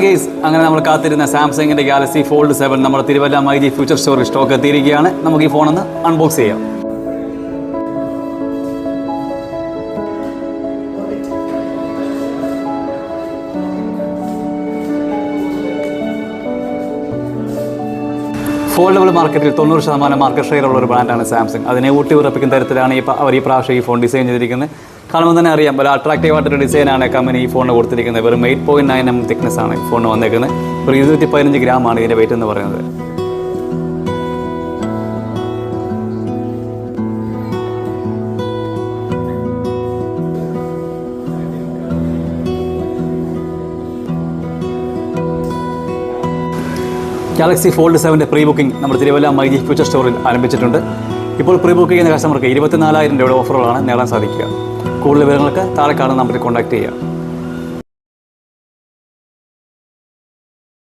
Guys, അങ്ങനെ നമ്മൾ കാത്തിരുന്ന സാംസങ്ങിൻ്റെ ഗാലക്സി ഫോൾഡ് 7 നമ്മുടെ തിരുവല്ല മൈജി ഫ്യൂച്ചർ സ്റ്റോറിൽ സ്റ്റോക്ക് എത്തിയിരിക്കുകയാണ്. നമുക്ക് ഈ ഫോണൊന്ന് അൺബോക്സ് ചെയ്യാം. ഫോൾഡബിൾ മാർക്കറ്റിൽ 90% മാർക്കറ്റ് ഷെയർ ഉള്ള ഒരു ബ്രാൻഡാണ് സാംസങ്. അതിനെ ഊട്ടി ഉറപ്പിക്കുന്ന തരത്തിലാണ് അവർ ഈ പ്രാവശ്യം ഈ ഫോൺ ഡിസൈൻ ചെയ്തിരിക്കുന്നത്. കാണുമ്പോൾ തന്നെ അറിയാം, ഒരു അട്രാക്റ്റീവായിട്ടൊരു ഡിസൈനാണ് കമ്പനി ഈ ഫോണിന് കൊടുത്തിരിക്കുന്നത്. വെറും 8.9 mm തിക്നെസ് ആണ് ഈ ഫോണിന് വന്നേക്കുന്നത്. ഒരു 215 ഗ്രാമാണ് ഇതിൻ്റെ വെയിറ്റ് എന്ന് പറയുന്നത്. ഗാലക്സി ഫോൾഡ് 7 പ്രീ ബുക്കിംഗ് നമ്മുടെ തിരുവല്ല മൈജി ഫ്യൂച്ചർ സ്റ്റോറിൽ ആരംഭിച്ചിട്ടുണ്ട്. ഇപ്പോൾ പ്രീ ബുക്ക് ചെയ്യുന്ന കസ്റ്റമർക്ക് 24,000 രൂപയുടെ ഓഫറുകളാണ് നേടാൻ സാധിക്കുക. കൂടുതൽ വിവരങ്ങൾക്ക് താഴെ കാണുന്ന നമ്പറിൽ കോൺടാക്ട് ചെയ്യുക.